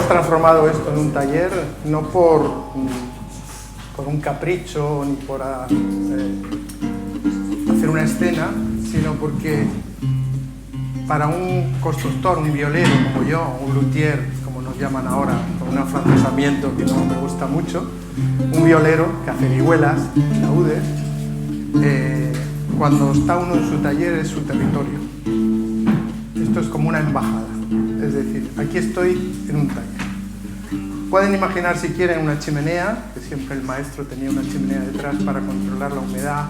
hemos transformado esto en un taller no por un capricho ni por hacer una escena, sino porque para un constructor, un violero como yo, un luthier, como nos llaman ahora, con un afrancesamiento que no me gusta mucho, un violero que hace vihuelas, laúdes, cuando está uno en su taller es su territorio. Esto es como una embajada, es decir, aquí estoy en un taller. Pueden imaginar si quieren una chimenea, que siempre el maestro tenía una chimenea detrás para controlar la humedad,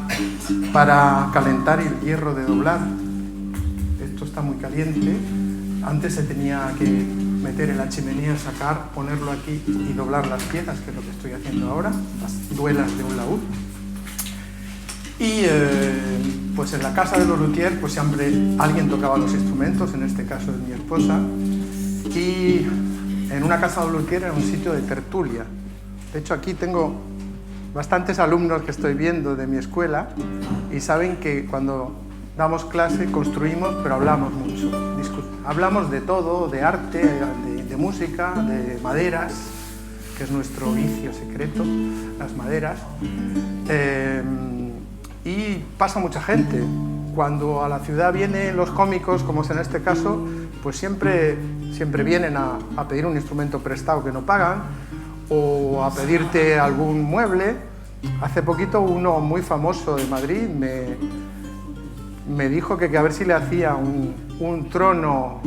para calentar el hierro de doblar. Esto está muy caliente. Antes se tenía que meter en la chimenea, sacar, ponerlo aquí y doblar las piezas, que es lo que estoy haciendo ahora, las duelas de un laúd. Y pues en la casa de los luthiers pues siempre alguien tocaba los instrumentos, en este caso es mi esposa, y en una casa de los luthiers era un sitio de tertulia. De hecho aquí tengo bastantes alumnos que estoy viendo de mi escuela y saben que cuando damos clase construimos, pero hablamos mucho. Hablamos de todo, de arte, de música, de maderas, que es nuestro vicio secreto, las maderas. Y pasa mucha gente. Cuando a la ciudad vienen los cómicos, como es en este caso, pues siempre vienen a pedir un instrumento prestado que no pagan o a pedirte algún mueble. Hace poquito uno muy famoso de Madrid me dijo que a ver si le hacía un trono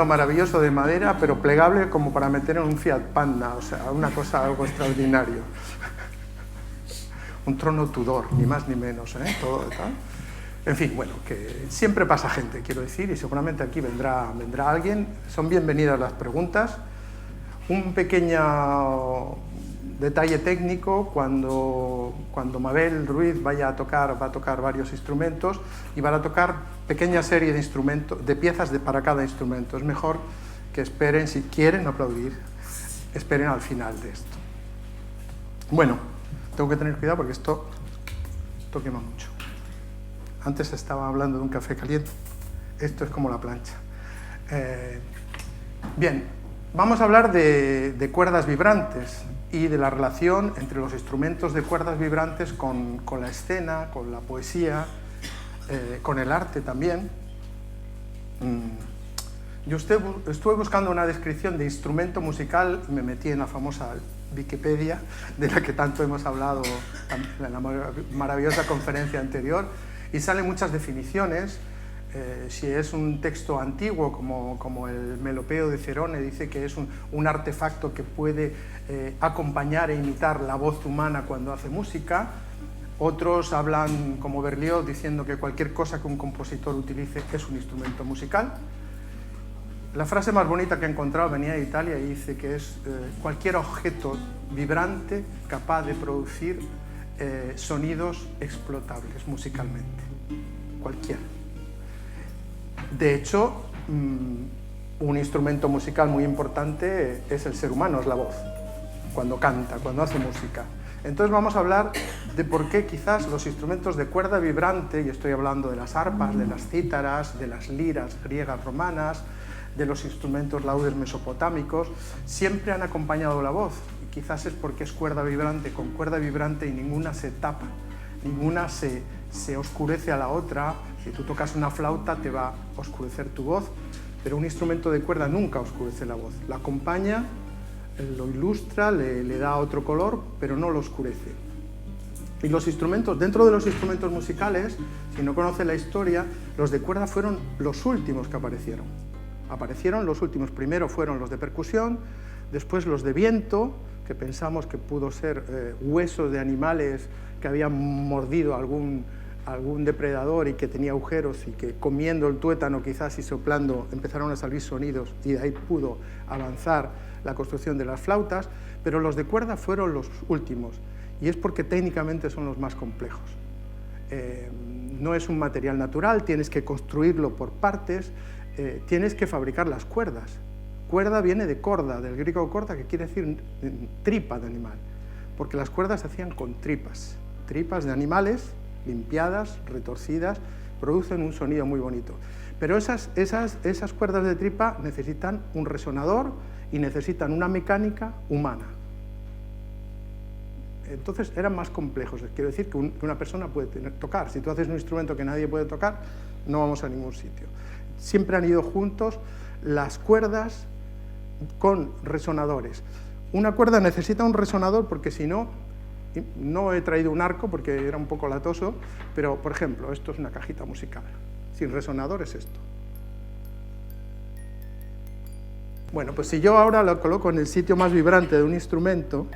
maravilloso de madera, pero plegable como para meter en un Fiat Panda, o sea, una cosa algo extraordinario. Un trono Tudor, ni más ni menos, todo tal. En fin, bueno, que siempre pasa gente, quiero decir, y seguramente aquí vendrá alguien. Son bienvenidas las preguntas. Un pequeño detalle técnico: cuando Mabel Ruiz va a tocar varios instrumentos y van a tocar pequeña serie de instrumentos, de piezas para cada instrumento. Es mejor que esperen, si quieren aplaudir, esperen al final de esto. Bueno, tengo que tener cuidado porque esto quema mucho. Antes estaba hablando de un café caliente, esto es como la plancha. Bien, vamos a hablar de cuerdas vibrantes y de la relación entre los instrumentos de cuerdas vibrantes con la escena, con la poesía, con el arte también. Yo estuve buscando una descripción de instrumento musical y me metí en la famosa Wikipedia, de la que tanto hemos hablado en la maravillosa conferencia anterior, y salen muchas definiciones. Si es un texto antiguo, como el Melopeo de Cerone, dice que es un artefacto que puede acompañar e imitar la voz humana cuando hace música. Otros hablan, como Berlioz, diciendo que cualquier cosa que un compositor utilice es un instrumento musical. La frase más bonita que he encontrado venía de Italia y dice que es cualquier objeto vibrante capaz de producir sonidos explotables musicalmente. Cualquiera. De hecho, un instrumento musical muy importante es el ser humano, es la voz, cuando canta, cuando hace música. Entonces vamos a hablar de por qué quizás los instrumentos de cuerda vibrante, y estoy hablando de las arpas, de las cítaras, de las liras griegas romanas, de los instrumentos laúdes mesopotámicos, siempre han acompañado la voz. Y quizás es porque es cuerda vibrante con cuerda vibrante y ninguna se tapa, ninguna se oscurece a la otra. Si tú tocas una flauta te va a oscurecer tu voz, pero un instrumento de cuerda nunca oscurece la voz. La acompaña, lo ilustra, le da otro color, pero no lo oscurece. Y los instrumentos, dentro de los instrumentos musicales, si no conocen la historia, los de cuerda fueron los últimos que aparecieron. Aparecieron los últimos. Primero fueron los de percusión, después los de viento, que pensamos que pudo ser huesos de animales que habían mordido algún depredador y que tenía agujeros y que comiendo el tuétano quizás y soplando empezaron a salir sonidos y de ahí pudo avanzar la construcción de las flautas, pero los de cuerda fueron los últimos y es porque técnicamente son los más complejos. No es un material natural, tienes que construirlo por partes, tienes que fabricar las cuerdas. Cuerda viene de corda, del griego corda, que quiere decir tripa de animal, porque las cuerdas se hacían con tripas de animales, limpiadas, retorcidas, producen un sonido muy bonito. Pero esas cuerdas de tripa necesitan un resonador y necesitan una mecánica humana. Entonces eran más complejos. Quiero decir que una persona puede tocar. Si tú haces un instrumento que nadie puede tocar, no vamos a ningún sitio. Siempre han ido juntos las cuerdas con resonadores. Una cuerda necesita un resonador porque si no, no he traído un arco porque era un poco latoso, pero por ejemplo, esto es una cajita musical. Sin resonador es esto. Bueno, pues si yo ahora lo coloco en el sitio más vibrante de un instrumento,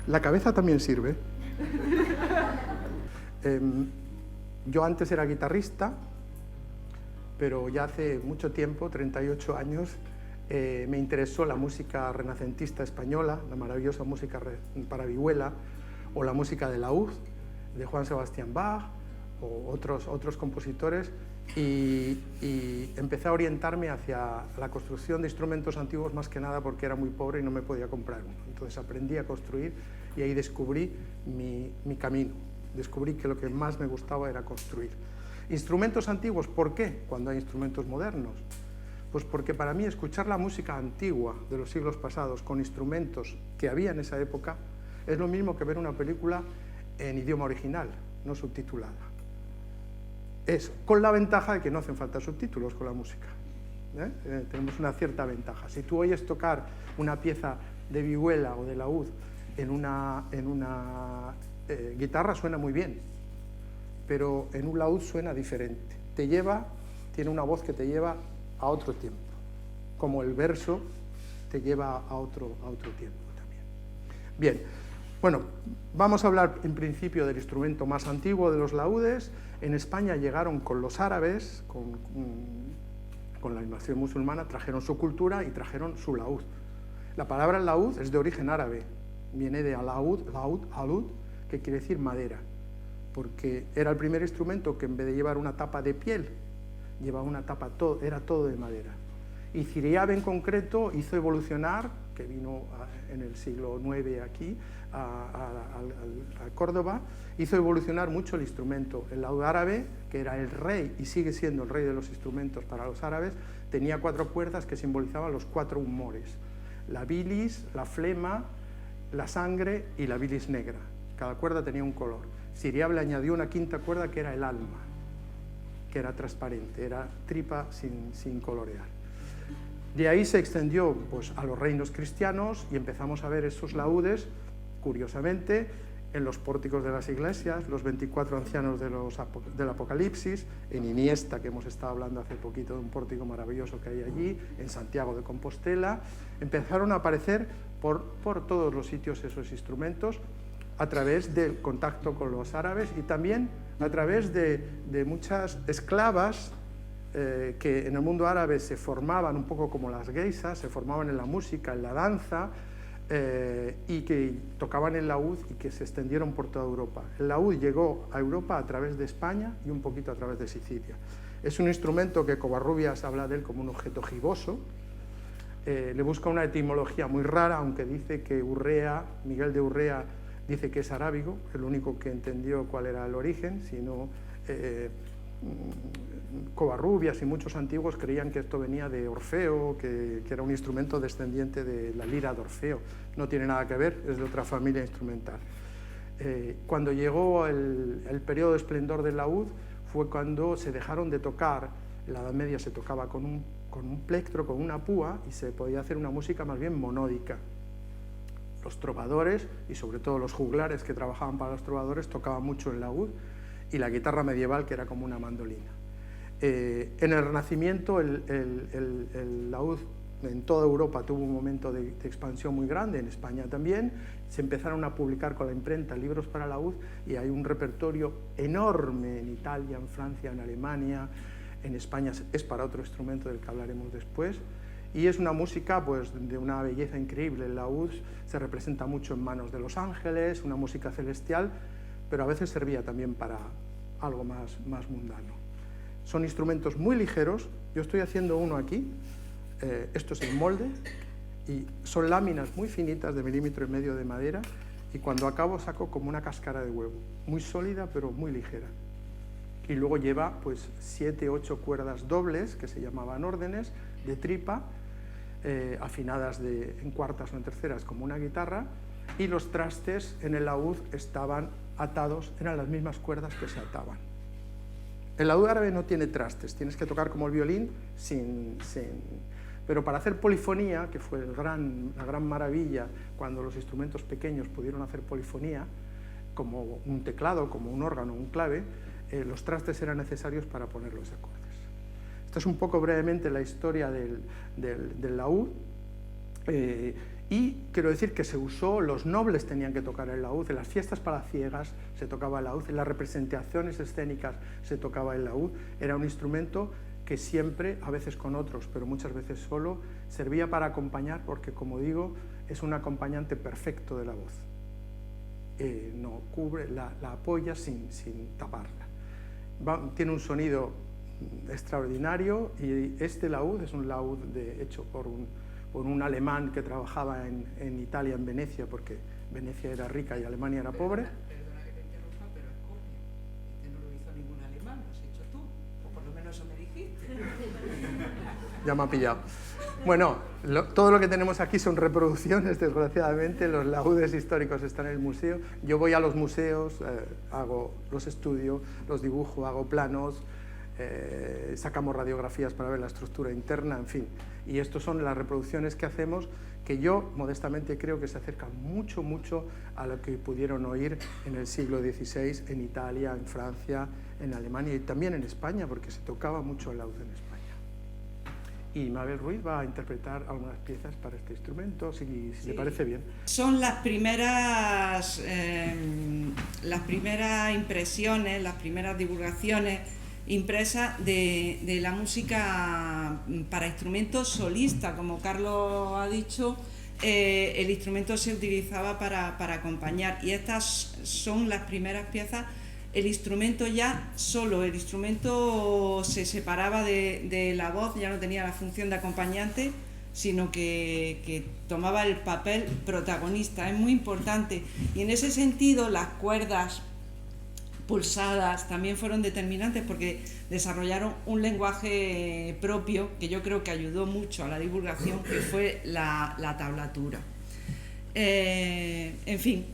la cabeza también sirve. Yo antes era guitarrista, pero ya hace mucho tiempo, 38 años, me interesó la música renacentista española, la maravillosa música para vihuela, o la música de laúd, de Johann Sebastian Bach, o otros compositores, y empecé a orientarme hacia la construcción de instrumentos antiguos, más que nada porque era muy pobre y no me podía comprar uno. Entonces aprendí a construir y ahí descubrí mi camino. Descubrí que lo que más me gustaba era construir. Instrumentos antiguos, ¿por qué? Cuando hay instrumentos modernos. Pues porque para mí escuchar la música antigua de los siglos pasados con instrumentos que había en esa época es lo mismo que ver una película en idioma original, no subtitulada. Es con la ventaja de que no hacen falta subtítulos con la música. Tenemos una cierta ventaja. Si tú oyes tocar una pieza de vihuela o de laúd en una guitarra suena muy bien, pero en un laúd suena diferente. Tiene una voz que te lleva a otro tiempo, como el verso te lleva a otro tiempo también. Bien, bueno, vamos a hablar en principio del instrumento más antiguo de los laúdes. En España llegaron con los árabes, con la invasión musulmana, trajeron su cultura y trajeron su laúd. La palabra laúd es de origen árabe, viene de alud, que quiere decir madera, porque era el primer instrumento que en vez de llevar una tapa de piel, llevaba una tapa, era todo de madera. Y Ciriabe en concreto hizo evolucionar, que vino en el siglo IX aquí, a Córdoba, hizo evolucionar mucho el instrumento. El laúd árabe, que era el rey y sigue siendo el rey de los instrumentos para los árabes, tenía 4 cuerdas que simbolizaban los 4 humores: la bilis, la flema, la sangre y la bilis negra. Cada cuerda tenía un color. Ciriabe le añadió una 5ª cuerda que era el alma, que era transparente, era tripa sin colorear. De ahí se extendió pues, a los reinos cristianos y empezamos a ver esos laúdes, curiosamente, en los pórticos de las iglesias, los 24 ancianos del Apocalipsis, en Iniesta, que hemos estado hablando hace poquito de un pórtico maravilloso que hay allí, en Santiago de Compostela, empezaron a aparecer por todos los sitios esos instrumentos, a través del contacto con los árabes y también a través de muchas esclavas que en el mundo árabe se formaban un poco como las geisas, se formaban en la música, en la danza, y que tocaban el laúd y que se extendieron por toda Europa. El laúd llegó a Europa a través de España y un poquito a través de Sicilia. Es un instrumento que Covarrubias habla de él como un objeto giboso. Le busca una etimología muy rara, aunque dice que Miguel de Urrea dice que es arábigo, el único que entendió cuál era el origen, sino Covarrubias y muchos antiguos creían que esto venía de Orfeo, que era un instrumento descendiente de la lira de Orfeo. No tiene nada que ver, es de otra familia instrumental. Cuando llegó el periodo de esplendor del laúd fue cuando se dejaron de tocar. En la Edad Media se tocaba con un plectro, con una púa, y se podía hacer una música más bien monódica. Los trovadores, y sobre todo los juglares que trabajaban para los trovadores, tocaban mucho el laúd, y la guitarra medieval, que era como una mandolina. En el Renacimiento el laúd en toda Europa tuvo un momento de expansión muy grande, en España también. Se empezaron a publicar con la imprenta libros para laúd y hay un repertorio enorme en Italia, en Francia, en Alemania. En España es para otro instrumento del que hablaremos después. Y es una música pues, de una belleza increíble. El laúd se representa mucho en manos de los ángeles, una música celestial, pero a veces servía también para algo más mundano. Son instrumentos muy ligeros. Yo estoy haciendo uno aquí. Esto es el molde y son láminas muy finitas de 1,5 mm de madera y cuando acabo saco como una cáscara de huevo, muy sólida pero muy ligera. Y luego lleva pues 7, 8 cuerdas dobles, que se llamaban órdenes, de tripa, afinadas en cuartas o en terceras como una guitarra, y los trastes en el laúd estaban atados, eran las mismas cuerdas que se ataban. El laúd árabe no tiene trastes, tienes que tocar como el violín pero para hacer polifonía, que fue la gran maravilla cuando los instrumentos pequeños pudieron hacer polifonía, como un teclado, como un órgano, un clave, los trastes eran necesarios para poner los acordes. Esta es un poco brevemente la historia del laúd, y quiero decir que se usó, los nobles tenían que tocar el laúd, en las fiestas palaciegas se tocaba el laúd, en las representaciones escénicas se tocaba el laúd, era un instrumento que siempre, a veces con otros, pero muchas veces solo, servía para acompañar, porque como digo, es un acompañante perfecto de la voz. No cubre, la apoya sin taparla. Tiene un sonido extraordinario, y este laúd es un laúd hecho por un alemán que trabajaba en Italia, en Venecia, porque Venecia era rica y Alemania era pobre. Perdona que te interrumpa, pero Scorpio, no lo hizo ningún alemán, lo has hecho tú, o por lo menos eso me dijiste. Ya me ha pillado. Bueno, todo lo que tenemos aquí son reproducciones, desgraciadamente. Los laúdes históricos están en el museo. Yo voy a los museos, los estudio, los dibujo, hago planos, sacamos radiografías para ver la estructura interna, en fin. Y estas son las reproducciones que hacemos, que yo modestamente creo que se acercan mucho, mucho a lo que pudieron oír en el siglo XVI en Italia, en Francia, en Alemania y también en España, porque se tocaba mucho el laúd en España. Y Mabel Ruiz va a interpretar algunas piezas para este instrumento, si le parece bien. Son las primeras impresiones, las primeras divulgaciones impresas de la música para instrumentos solistas. Como Carlos ha dicho, el instrumento se utilizaba para acompañar, y estas son las primeras piezas. El instrumento ya solo, el instrumento se separaba de la voz, ya no tenía la función de acompañante, sino que tomaba el papel protagonista. Es muy importante, y en ese sentido las cuerdas pulsadas también fueron determinantes, porque desarrollaron un lenguaje propio que yo creo que ayudó mucho a la divulgación, que fue la tablatura. En fin,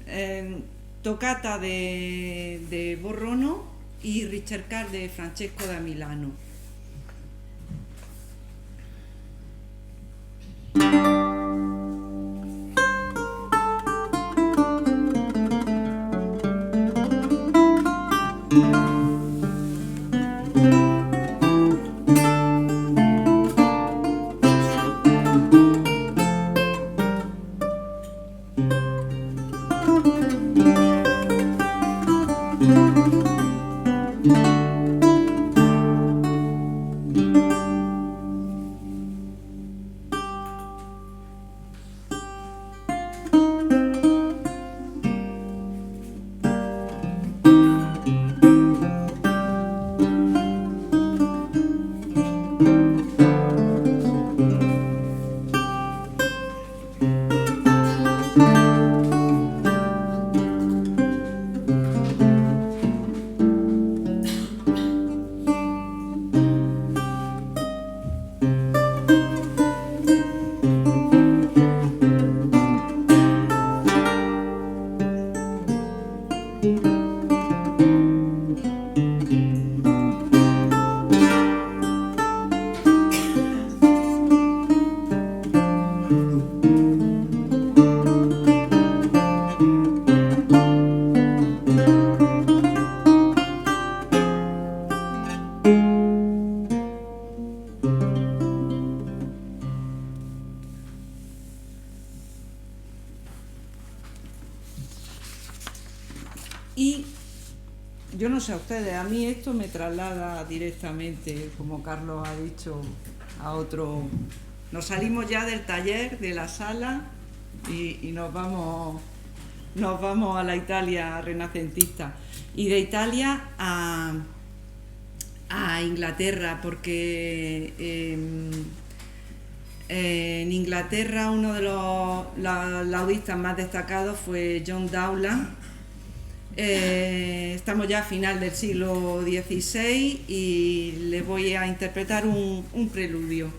Toccata de Borrono y Ricercar de Francesco da Milano. Y yo no sé a ustedes, a mí esto me traslada directamente, como Carlos ha dicho, a otro. Nos salimos ya del taller, de la sala, y nos vamos a la Italia renacentista. Y de Italia a Inglaterra, porque En Inglaterra uno de los laudistas más destacados fue John Dowland. Estamos ya a final del siglo XVI y les voy a interpretar un preludio.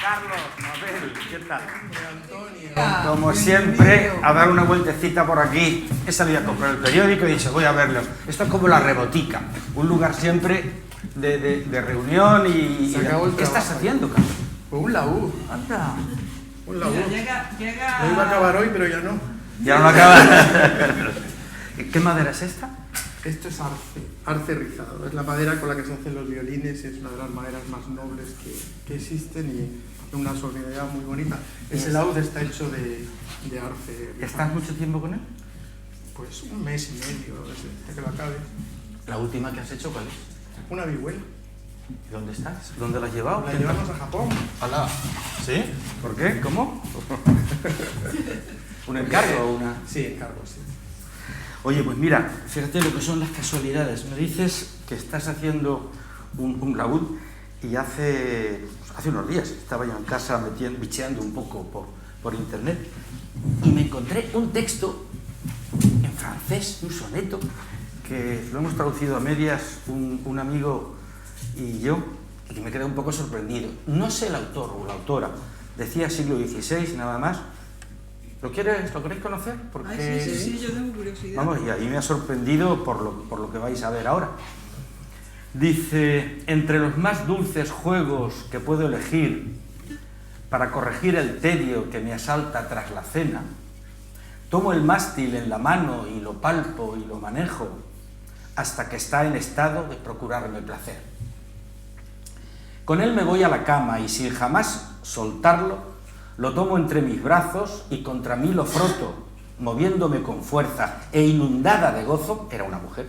Carlos, Mabel, ¿qué tal? Como siempre, a dar una vueltecita por aquí. He salido a comprar el periódico y he dicho, voy a verlo. Esto es como la Rebotica, un lugar siempre de reunión y... ¿Qué estás haciendo, Carlos? Pues un laúd. Anda. Un laúd. Llega... Lo iba a acabar hoy, pero ya no. Ya no lo acabas. ¿Qué madera es esta? Esto es arce rizado. Es la madera con la que se hacen los violines y es una de las maderas más nobles que existen y tiene una sonoridad muy bonita. Ese laúd está hecho de arce rizado. ¿Estás mucho tiempo con él? Pues un mes y medio desde que lo acabe. ¿La última que has hecho cuál es? Una vihuela. ¿Dónde estás? ¿Dónde la has llevado? La llevamos a Japón. Hola. ¿Sí? ¿Por qué? ¿Cómo? ¿Un encargo o una...? Sí, encargo, sí. Oye, pues mira, fíjate lo que son las casualidades. Me dices que estás haciendo un laúd y hace unos días estaba yo en casa bicheando un poco por internet y me encontré un texto en francés, un soneto, que lo hemos traducido a medias un amigo y yo, y me quedé un poco sorprendido. No sé el autor o la autora, decía siglo XVI nada más. ¿Lo queréis conocer? Porque, sí, yo tengo curiosidad. Vamos, y ahí me ha sorprendido por lo que vais a ver ahora. Dice, entre los más dulces juegos que puedo elegir para corregir el tedio que me asalta tras la cena, tomo el mástil en la mano y lo palpo y lo manejo hasta que está en estado de procurarme placer. Con él me voy a la cama y sin jamás soltarlo, lo tomo entre mis brazos y contra mí lo froto, moviéndome con fuerza e inundada de gozo, era una mujer,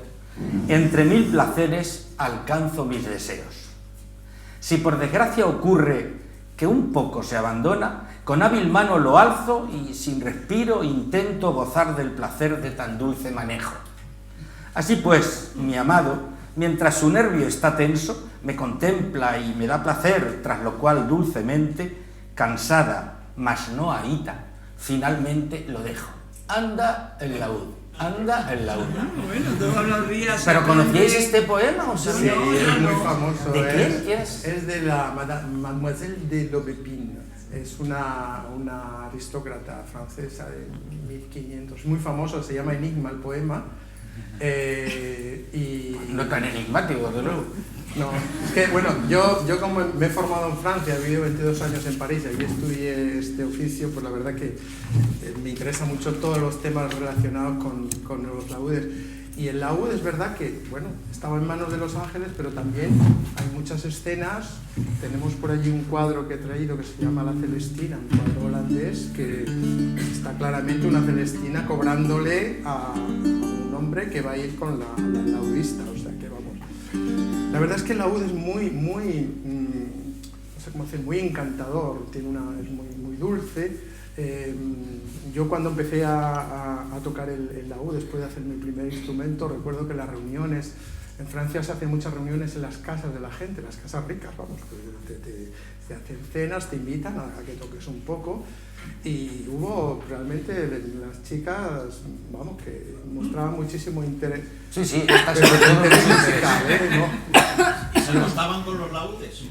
entre mil placeres alcanzo mis deseos. Si por desgracia ocurre que un poco se abandona, con hábil mano lo alzo y sin respiro intento gozar del placer de tan dulce manejo. Así pues, mi amado, mientras su nervio está tenso, me contempla y me da placer, tras lo cual dulcemente, cansada, mas no ahita, finalmente lo dejo. Anda el laúd, anda el laúd. Bueno, todos los días... ¿Pero conocíais este poema o sabéis? Sí, es muy famoso. ¿De quién es? Es de la Mademoiselle de L'Aubépine. Es una aristócrata francesa de 1500. Muy famoso, se llama Enigma el poema. No tan enigmático, de luego. No, es que bueno, yo como me he formado en Francia, he vivido 22 años en París y ahí estudié este oficio, pues la verdad que me interesa mucho todos los temas relacionados con los laúdes. Y el laúd es verdad que, bueno, estaba en manos de los ángeles, pero también hay muchas escenas. Tenemos por allí un cuadro que he traído que se llama La Celestina, un cuadro holandés, que está claramente una Celestina cobrándole a un nombre que va a ir con la laudista, o sea que vamos. La verdad es que el laúd es muy, no sé cómo decir, muy encantador, es muy dulce. Yo cuando empecé a tocar el laúd, después de hacer mi primer instrumento, recuerdo que las reuniones, en Francia se hacen muchas reuniones en las casas de la gente, las casas ricas, vamos, te hacen cenas, te invitan a que toques un poco, y hubo realmente las chicas, vamos, que mostraban muchísimo interés. Sí, sí, está sobre todo interés musical, ¿no? ¿Y se los daban con los laúdes?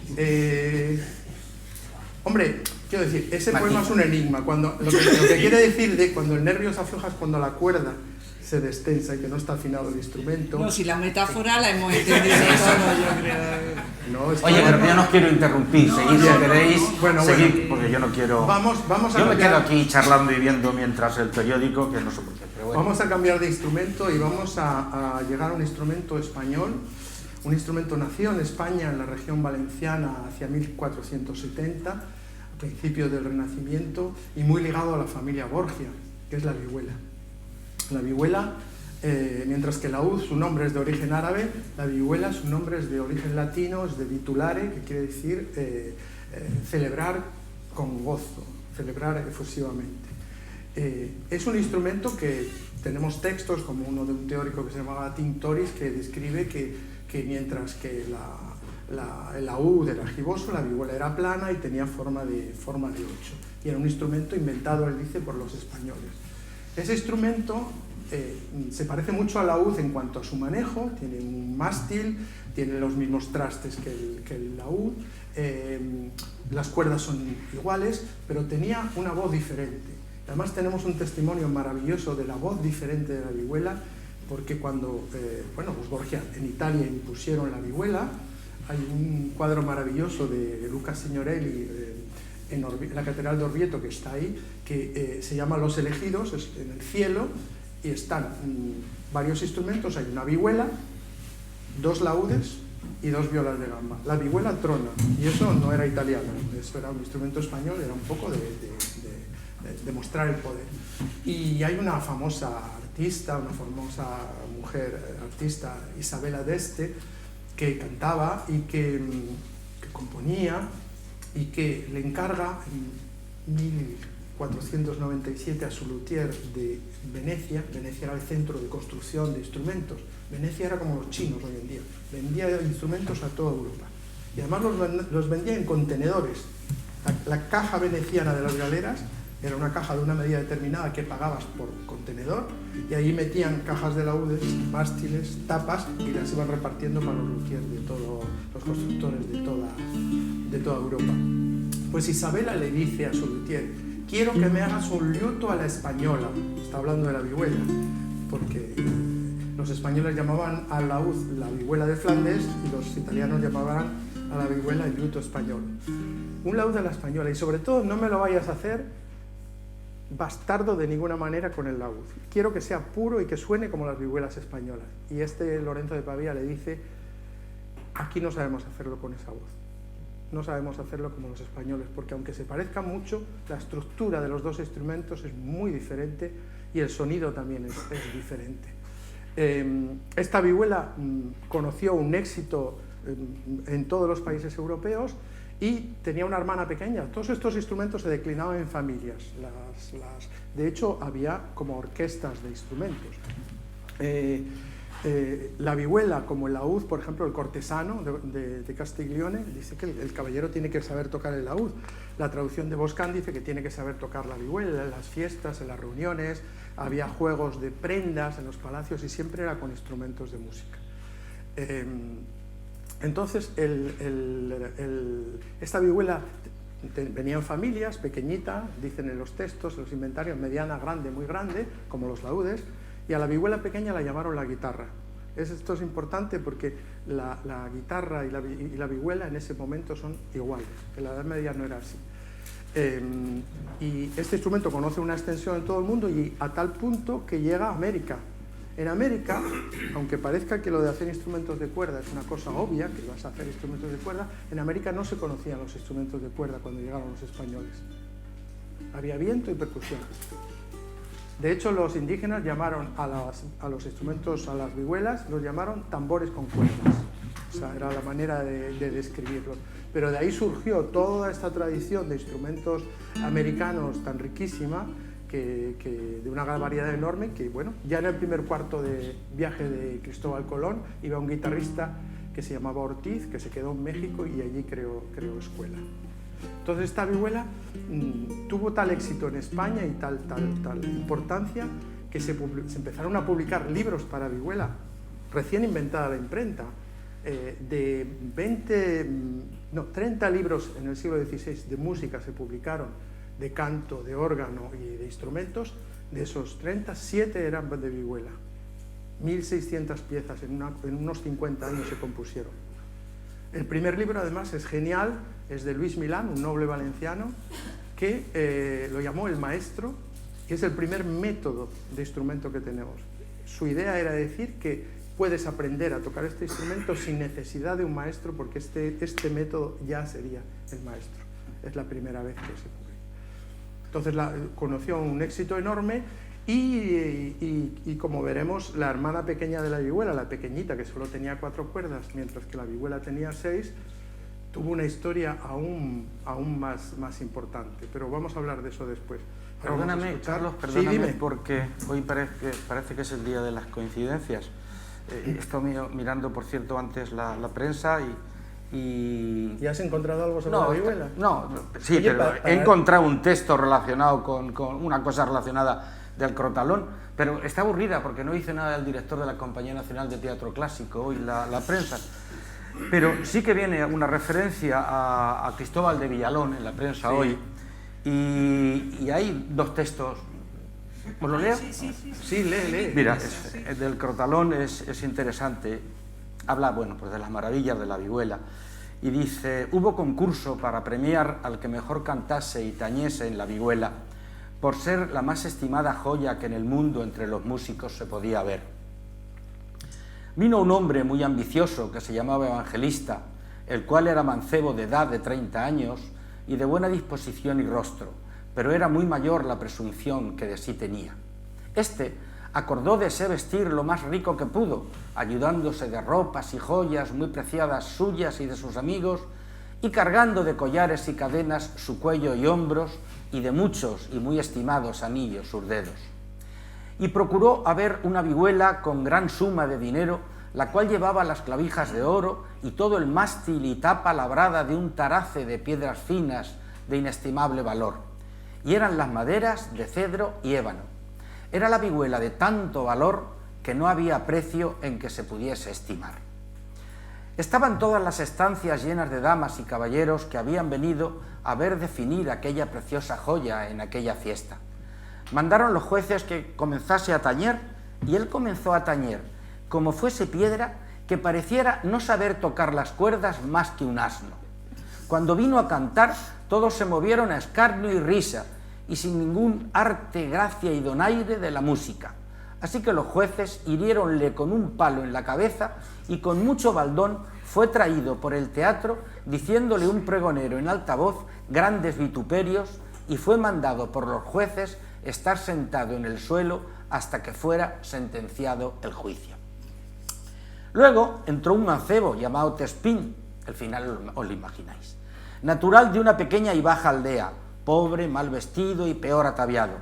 Hombre, quiero decir, ese poema es un enigma. Lo que quiere decir de cuando el nervio se afloja es cuando la cuerda se destensa y que no está afinado el instrumento. No, si la metáfora la hemos entendido todos, yo creo. No, Oye, pero yo no os quiero interrumpir, seguid si queréis, bueno, seguid, porque yo no quiero... Vamos a yo me quedo cambiar, aquí charlando y viendo mientras el periódico, que no sé por qué, pero bueno. vamos a cambiar de instrumento y vamos a llegar a un instrumento español. Un instrumento nació en España, en la región valenciana, hacia 1470, a principios del Renacimiento, y muy ligado a la familia Borgia, que es la vihuela. La vihuela, mientras que el laúd, su nombre es de origen árabe, la vihuela, su nombre es de origen latino, es de vitulare, que quiere decir celebrar con gozo, celebrar efusivamente. Es un instrumento que tenemos textos, como uno de un teórico que se llamaba Tintoris, que describe que mientras que el laúd era giboso, la vihuela era plana y tenía forma de 8. Y era un instrumento inventado, él dice, por los españoles. Ese instrumento se parece mucho al laúd en cuanto a su manejo, tiene un mástil, tiene los mismos trastes que el laúd, las cuerdas son iguales, pero tenía una voz diferente. Además tenemos un testimonio maravilloso de la voz diferente de la vihuela, porque cuando los Borgia en Italia impusieron la vihuela, hay un cuadro maravilloso de Luca Signorelli en la Catedral de Orvieto, que está ahí, que se llama Los Elegidos, es en el cielo, y están varios instrumentos, hay una vihuela, 2 laúdes y 2 violas de gamba. La vihuela trona, y eso no era italiano, eso era un instrumento español, era un poco de mostrar el poder. Y hay una famosa artista, una famosa mujer artista, Isabella d'Este, que cantaba y que componía y que le encarga en 1497 a su luthier de Venecia. Venecia era el centro de construcción de instrumentos. Venecia era como los chinos hoy en día, vendía instrumentos a toda Europa y además los vendía en contenedores. La caja veneciana de las galeras era una caja de una medida determinada que pagabas por contenedor, y ahí metían cajas de laúdes, mástiles, tapas, y las iban repartiendo para los luthiers de todos los constructores de toda Europa. Pues Isabela le dice a su luthier: quiero que me hagas un liuto a la española. Está hablando de la vihuela, porque los españoles llamaban al laúd la vihuela de Flandes y los italianos llamaban a la vihuela el liuto español. Un laúd a la española, y sobre todo no me lo vayas a hacer bastardo de ninguna manera con el laúd. Quiero que sea puro y que suene como las vihuelas españolas. Y Lorenzo de Pavía le dice: aquí no sabemos hacerlo con esa voz, no sabemos hacerlo como los españoles, porque aunque se parezca mucho, la estructura de los 2 instrumentos es muy diferente y el sonido también es diferente. Esta vihuela conoció un éxito en todos los países europeos y tenía una hermana pequeña. Todos estos instrumentos se declinaban en familias. De hecho, había como orquestas de instrumentos. La vihuela, como el laúd, por ejemplo, el cortesano de Castiglione dice que el caballero tiene que saber tocar el laúd. La traducción de Boscan dice que tiene que saber tocar la vihuela en las fiestas, en las reuniones. Había juegos de prendas en los palacios y siempre era con instrumentos de música. Entonces, esta vihuela venía en familias, pequeñita, dicen en los textos, en los inventarios, mediana, grande, muy grande, como los laúdes, y a la vihuela pequeña la llamaron la guitarra. Esto es importante porque la guitarra y la vihuela en ese momento son iguales, en la Edad Media no era así. Y este instrumento conoce una extensión en todo el mundo y a tal punto que llega a América. En América, aunque parezca que lo de hacer instrumentos de cuerda es una cosa obvia, que vas a hacer instrumentos de cuerda, en América no se conocían los instrumentos de cuerda cuando llegaron los españoles. Había viento y percusión. De hecho, los indígenas llamaron a los instrumentos, a las vihuelas, los llamaron tambores con cuerdas. O sea, era la manera de describirlo. Pero de ahí surgió toda esta tradición de instrumentos americanos tan riquísima, que de una gran variedad enorme, que bueno, ya en el primer cuarto de viaje de Cristóbal Colón iba un guitarrista que se llamaba Ortiz, que se quedó en México y allí creó escuela. Entonces esta vihuela tuvo tal éxito en España y tal importancia que se empezaron a publicar libros para vihuela, recién inventada la imprenta, de 30 libros en el siglo XVI de música se publicaron, de canto, de órgano y de instrumentos. De esos 30, 7 eran de vihuela. 1.600 piezas en unos 50 años se compusieron. El primer libro, además, es genial, es de Luis Milán, un noble valenciano, que lo llamó El Maestro, y es el primer método de instrumento que tenemos. Su idea era decir que puedes aprender a tocar este instrumento sin necesidad de un maestro, porque este método ya sería el maestro. Es la primera vez que se publica. Entonces conoció un éxito enorme y como veremos, la hermana pequeña de la vihuela, la pequeñita, que solo tenía 4 cuerdas, mientras que la vihuela tenía 6, tuvo una historia aún más importante. Pero vamos a hablar de eso después. Perdóname, Carlos, perdóname, sí, porque hoy parece que es el día de las coincidencias. He estado mirando, por cierto, antes la prensa y... has encontrado algo sobre la vihuela? No, sí, oye, pero he encontrado un texto relacionado con una cosa relacionada del crotalón, pero está aburrida porque no dice nada del director de la Compañía Nacional de Teatro Clásico hoy la prensa. Pero sí que viene una referencia a Cristóbal de Villalón en la prensa hoy, y hay 2 textos. ¿Os lo leo? Sí, lee. Mira, el del crotalón es interesante. Habla, bueno, pues de las maravillas de la vihuela. Y dice: hubo concurso para premiar al que mejor cantase y tañese en la vihuela, por ser la más estimada joya que en el mundo entre los músicos se podía ver. Vino un hombre muy ambicioso que se llamaba Evangelista, el cual era mancebo de edad de 30 años y de buena disposición y rostro, pero era muy mayor la presunción que de sí tenía. Este acordóse vestir lo más rico que pudo, ayudándose de ropas y joyas muy preciadas suyas y de sus amigos, y cargando de collares y cadenas su cuello y hombros, y de muchos y muy estimados anillos sus dedos. Y procuró haber una vihuela con gran suma de dinero, la cual llevaba las clavijas de oro y todo el mástil y tapa labrada de un tarace de piedras finas de inestimable valor, y eran las maderas de cedro y ébano. Era la vihuela de tanto valor que no había precio en que se pudiese estimar. Estaban todas las estancias llenas de damas y caballeros que habían venido a ver definir aquella preciosa joya en aquella fiesta. Mandaron los jueces que comenzase a tañer, y él comenzó a tañer, como fuese piedra, que pareciera no saber tocar las cuerdas más que un asno. Cuando vino a cantar, todos se movieron a escarnio y risa, y sin ningún arte, gracia y donaire de la música. Así que los jueces hiriéronle con un palo en la cabeza, y con mucho baldón fue traído por el teatro, diciéndole un pregonero en alta voz grandes vituperios, y fue mandado por los jueces estar sentado en el suelo hasta que fuera sentenciado el juicio. Luego entró un mancebo llamado Tespín, el final os lo imagináis, natural de una pequeña y baja aldea, pobre, mal vestido y peor ataviado.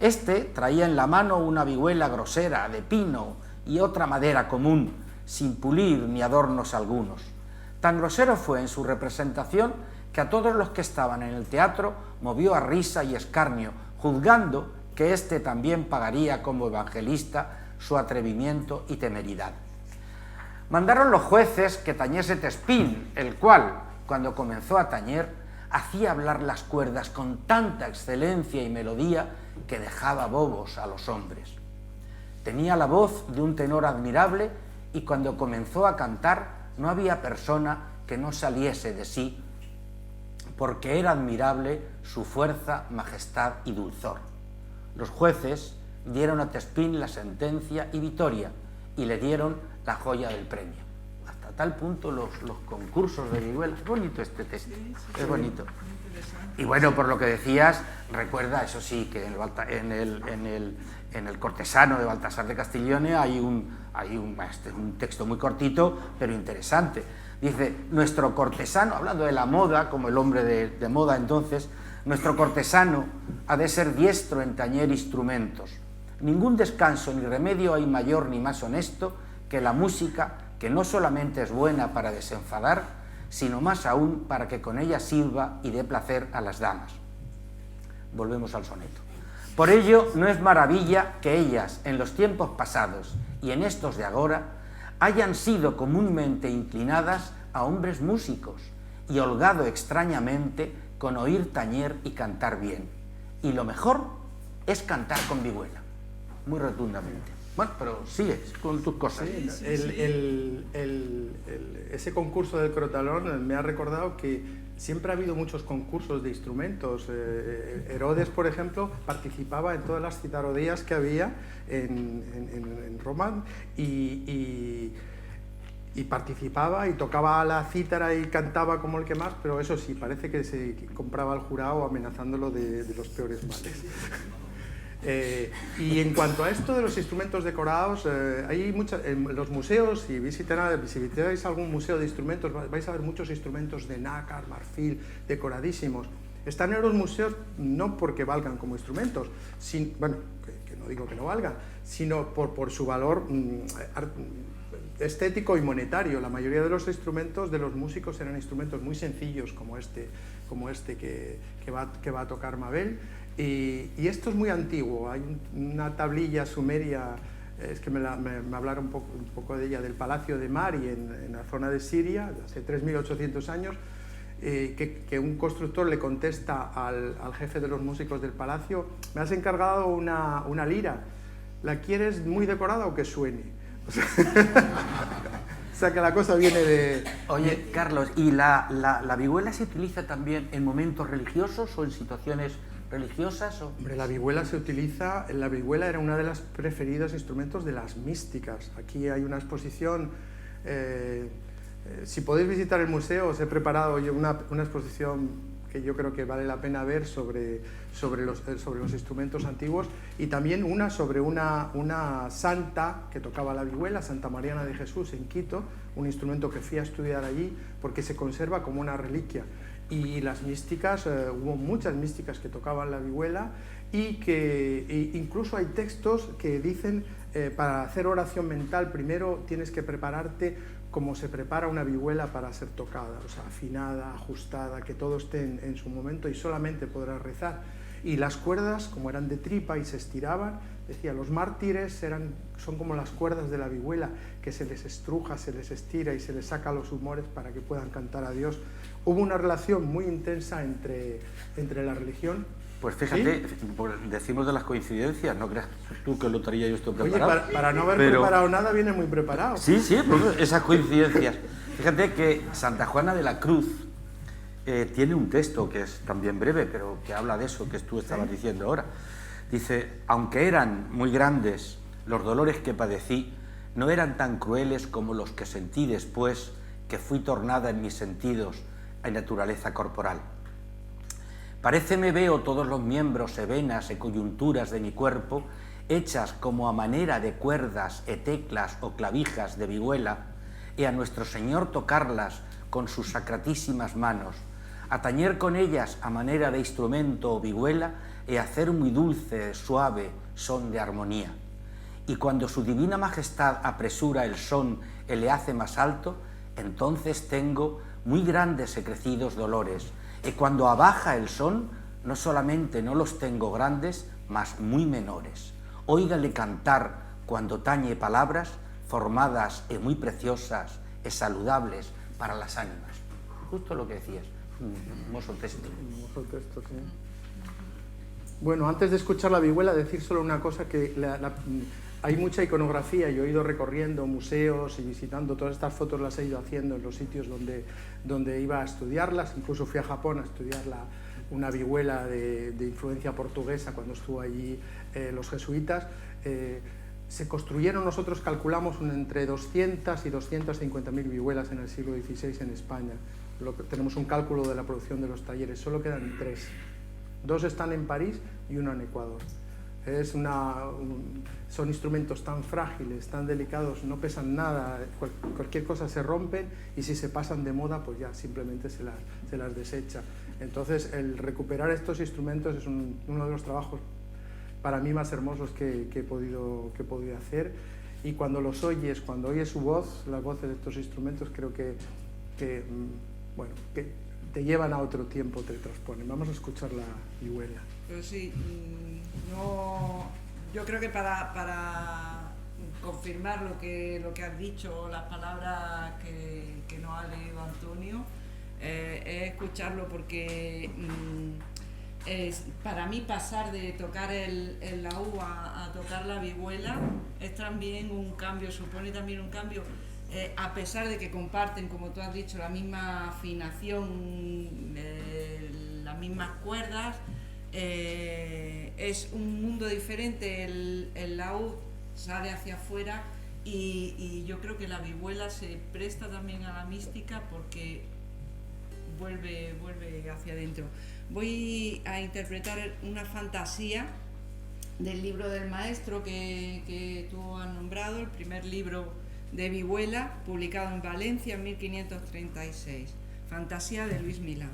Este traía en la mano una vihuela grosera de pino y otra madera común, sin pulir ni adornos algunos. Tan grosero fue en su representación que a todos los que estaban en el teatro movió a risa y escarnio, juzgando que éste también pagaría como evangelista su atrevimiento y temeridad. Mandaron los jueces que tañese Tespín, el cual, cuando comenzó a tañer, hacía hablar las cuerdas con tanta excelencia y melodía que dejaba bobos a los hombres. Tenía la voz de un tenor admirable, y cuando comenzó a cantar no había persona que no saliese de sí, porque era admirable su fuerza, majestad y dulzor. Los jueces dieron a Tespín la sentencia y victoria, y le dieron la joya del premio. Hasta tal punto los concursos de vihuela. Es bonito este texto, es bonito. Y bueno, por lo que decías, recuerda, eso sí, que en el Cortesano de Baltasar de Castiglione hay un texto muy cortito, pero interesante. Dice, nuestro cortesano, hablando de la moda, como el hombre de moda entonces, nuestro cortesano ha de ser diestro en tañer instrumentos. Ningún descanso ni remedio hay mayor ni más honesto que la música, que no solamente es buena para desenfadar, sino más aún para que con ella sirva y dé placer a las damas. Volvemos al soneto. Por ello, no es maravilla que ellas, en los tiempos pasados y en estos de agora, hayan sido comúnmente inclinadas a hombres músicos y holgado extrañamente con oír tañer y cantar bien. Y lo mejor es cantar con vihuela. Muy rotundamente. Bueno, pero sigues con tus cosas. Sí, ese concurso del Crotalón me ha recordado que siempre ha habido muchos concursos de instrumentos. Herodes, por ejemplo, participaba en todas las citarodías que había en Roma y participaba y tocaba la cítara y cantaba como el que más, pero eso sí, parece que se compraba al jurado amenazándolo de los peores males. Y en cuanto a esto de los instrumentos decorados, hay en los museos, si visitáis algún museo de instrumentos, vais a ver muchos instrumentos de nácar, marfil, decoradísimos. Están en los museos no porque valgan como instrumentos, bueno, que no digo que no valgan, sino por su valor estético y monetario. La mayoría de los instrumentos de los músicos eran instrumentos muy sencillos como este que va a tocar Mabel. Y esto es muy antiguo, hay una tablilla sumeria, es que me hablaron un poco de ella, del Palacio de Mari en la zona de Siria, hace 3.800 años, que un constructor le contesta al jefe de los músicos del palacio: me has encargado una lira, ¿la quieres muy decorada o que suene? O sea que la cosa viene de... Oye, Carlos, ¿y la vihuela se utiliza también en momentos religiosos o en situaciones religiosas? Hombre, la vihuela se utiliza, la vihuela era una de las preferidos instrumentos de las místicas. Aquí hay una exposición, si podéis visitar el museo, os he preparado yo una exposición que yo creo que vale la pena ver sobre los instrumentos antiguos, y también una sobre una santa que tocaba la vihuela, Santa Mariana de Jesús en Quito, un instrumento que fui a estudiar allí porque se conserva como una reliquia. Y las místicas, hubo muchas místicas que tocaban la vihuela y que incluso hay textos que dicen para hacer oración mental primero tienes que prepararte como se prepara una vihuela para ser tocada, o sea, afinada, ajustada, que todo esté en su momento y solamente podrás rezar. Y las cuerdas, como eran de tripa y se estiraban, decía, los mártires son como las cuerdas de la vihuela, que se les estruja, se les estira y se les saca los humores para que puedan cantar a Dios. Hubo una relación muy intensa entre la religión. Pues fíjate, ¿sí? Decimos de las coincidencias, no creas tú que lo traía yo esto preparado. Oye, para no haber preparado nada, viene muy preparado. Sí, pues esas coincidencias. Fíjate que Santa Juana de la Cruz tiene un texto que es también breve, pero que habla de eso que tú estabas diciendo ahora. Dice, aunque eran muy grandes los dolores que padecí, no eran tan crueles como los que sentí después que fui tornada en mis sentidos a naturaleza corporal. Paréceme veo todos los miembros e venas e coyunturas de mi cuerpo hechas como a manera de cuerdas e teclas o clavijas de vihuela, e a nuestro Señor tocarlas con sus sacratísimas manos, a tañer con ellas a manera de instrumento o vihuela e hacer muy dulce, suave son de armonía. Y cuando su divina majestad apresura el son e le hace más alto, entonces tengo muy grandes e crecidos dolores, y cuando abaja el son, no solamente no los tengo grandes, mas muy menores. Óigale cantar cuando tañe palabras formadas e muy preciosas e saludables para las ánimas. Justo lo que decías, un hermoso texto. Un hermoso texto, sí. Bueno, antes de escuchar la vihuela, decir solo una cosa, que hay mucha iconografía. Yo he ido recorriendo museos y visitando todas estas fotos, las he ido haciendo en los sitios donde iba a estudiarlas. Incluso fui a Japón a estudiar una vihuela de influencia portuguesa cuando estuvo allí los jesuitas. Se construyeron, nosotros calculamos, entre 200 y 250.000 vihuelas en el siglo XVI en España. tenemos un cálculo de la producción de los talleres, solo quedan 3. 2 están en París y 1 en Ecuador. Son instrumentos tan frágiles, tan delicados, no pesan nada, cualquier cosa se rompen, y si se pasan de moda, pues ya simplemente se las desecha. Entonces, el recuperar estos instrumentos es uno de los trabajos para mí más hermosos que he podido hacer, y cuando los oyes, cuando oyes su voz, las voces de estos instrumentos, creo que te llevan a otro tiempo, te transponen. Vamos a escuchar la vihuela. Pues sí, yo creo que para confirmar lo que has dicho, las palabras que nos ha leído Antonio, es escucharlo, porque para mí pasar de tocar el laúd a tocar la vihuela es también un cambio, supone también un cambio, a pesar de que comparten, como tú has dicho, la misma afinación, las mismas cuerdas. Es un mundo diferente, el laúd sale hacia afuera, y yo creo que la vihuela se presta también a la mística porque vuelve hacia adentro. Voy a interpretar una fantasía del libro del maestro que tú has nombrado, el primer libro de vihuela, publicado en Valencia en 1536, Fantasía de Luis Milán.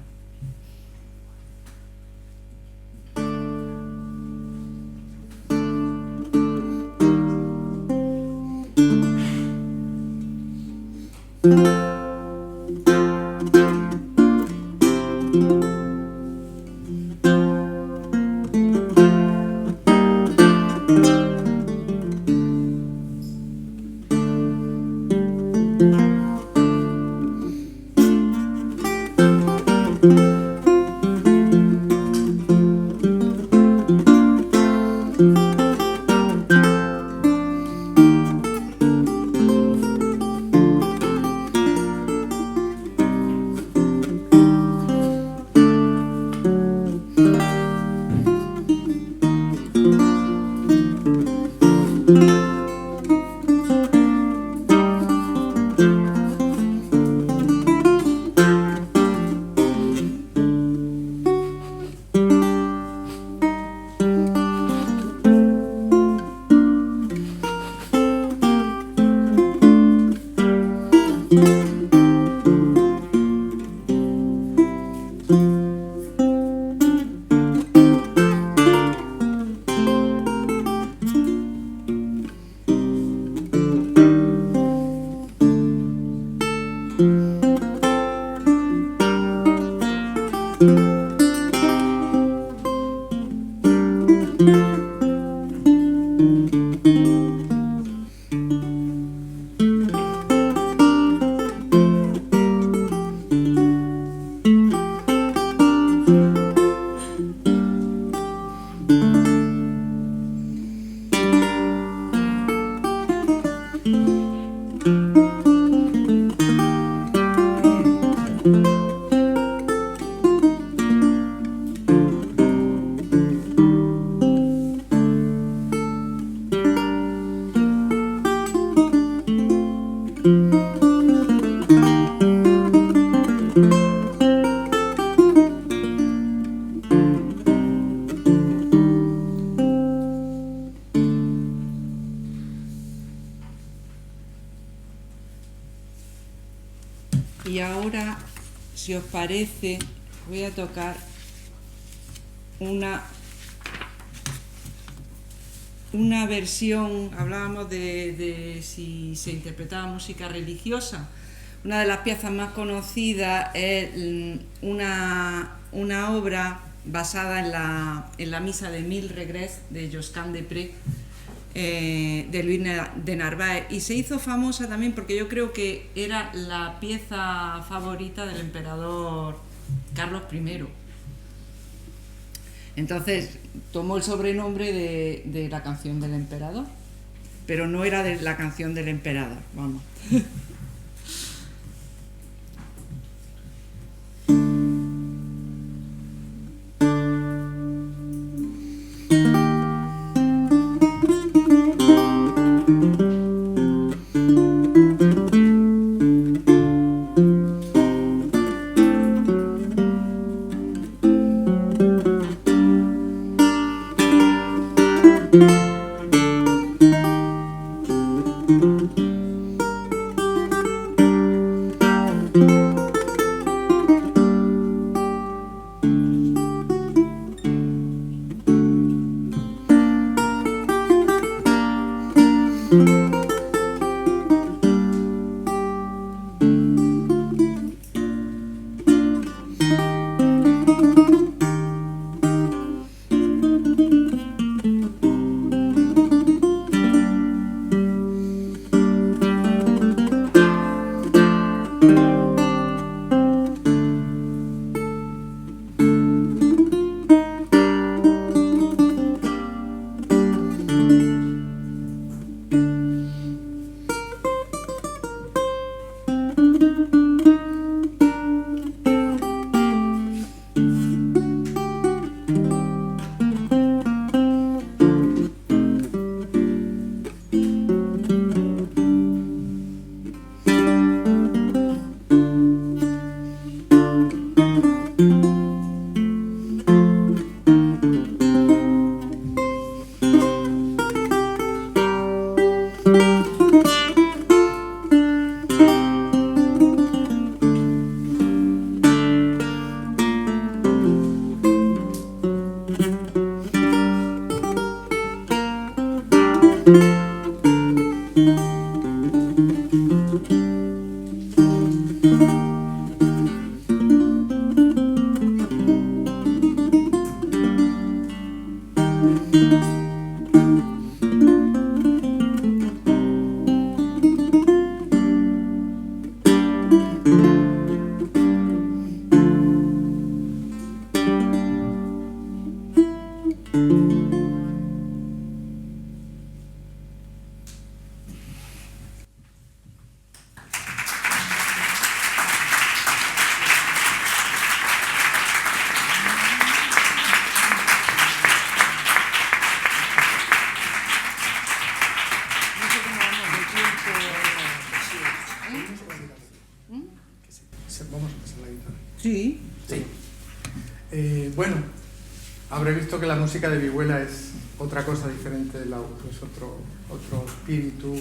Y ahora, si os parece, voy a tocar una versión. Hablábamos de si se interpretaba música religiosa. Una de las piezas más conocidas es una obra basada en la misa de Mille Regrets de Josquin des Prez, de Luis de Narváez, y se hizo famosa también porque yo creo que era la pieza favorita del emperador Carlos I. Entonces tomó el sobrenombre de la canción del emperador, pero no era de la canción del emperador, vamos. Vamos a pasar la guitarra. Sí. Sí. Bueno, habré visto que la música de Vihuela es otra cosa diferente del laúd, es otro espíritu.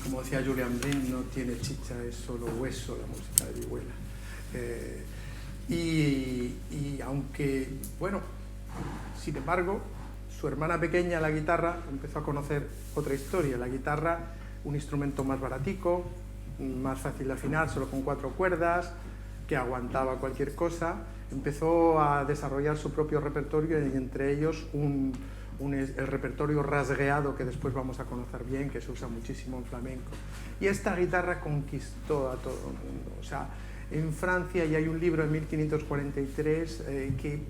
Como decía Julian Brin, no tiene chicha, es solo hueso la música de Vihuela. Y aunque, bueno, sin embargo, su hermana pequeña, la guitarra, empezó a conocer otra historia. La guitarra, un instrumento más baratico, más fácil de afinar, solo con 4 cuerdas, que aguantaba cualquier cosa. Empezó a desarrollar su propio repertorio y entre ellos el repertorio rasgueado que después vamos a conocer bien, que se usa muchísimo en flamenco. Y esta guitarra conquistó a todo el mundo. O sea, en Francia ya hay un libro en 1543 que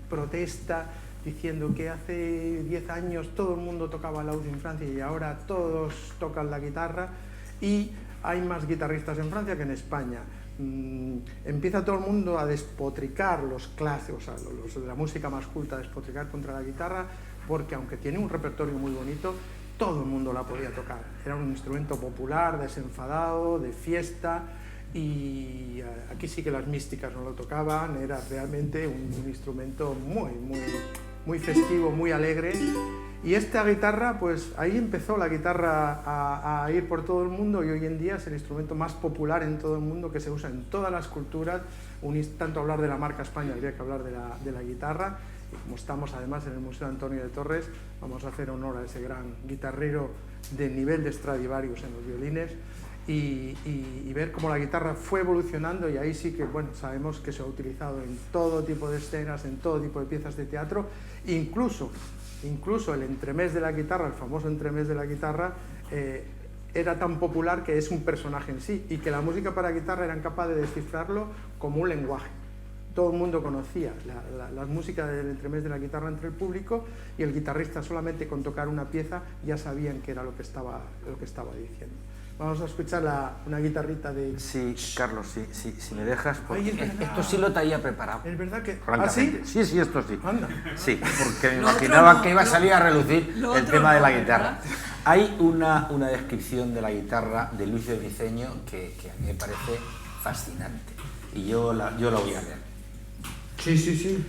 protesta diciendo que hace 10 años todo el mundo tocaba laúd en Francia y ahora todos tocan la guitarra, y hay más guitarristas en Francia que en España. Empieza todo el mundo a despotricar los clásicos, o sea, los de la música más culta, a despotricar contra la guitarra, porque aunque tiene un repertorio muy bonito, todo el mundo la podía tocar. Era un instrumento popular, desenfadado, de fiesta, y aquí sí que las místicas no lo tocaban. Era realmente un instrumento muy festivo, muy alegre. Y esta guitarra, pues ahí empezó la guitarra a ir por todo el mundo, y hoy en día es el instrumento más popular en todo el mundo, que se usa en todas las culturas. Tanto hablar de la marca España, habría que hablar de la guitarra. Y como estamos además en el Museo Antonio de Torres, vamos a hacer honor a ese gran guitarrero de nivel de Stradivarius en los violines, y ver cómo la guitarra fue evolucionando. Y ahí sí que, bueno, sabemos que se ha utilizado en todo tipo de escenas, en todo tipo de piezas de teatro, incluso el entremés de la guitarra, el famoso entremés de la guitarra, era tan popular que es un personaje en sí, y que la música para guitarra eran capaces de descifrarlo como un lenguaje. Todo el mundo conocía la música del entremés de la guitarra entre el público, y el guitarrista solamente con tocar una pieza ya sabían qué era lo que estaba diciendo. Vamos a escuchar una guitarrita de... Sí, Carlos, si me dejas, porque Ay, esto sí lo traía preparado. Es verdad que... Francamente. ¿Ah, sí? Sí, esto sí. Anda. Sí, porque me Lo otro imaginaba no, que iba a salir a relucir lo el otro tema de la no, guitarra. ¿verdad? Hay una descripción de la guitarra de Luis de Briceño que a mí me parece fascinante, y yo la voy a leer. Sí.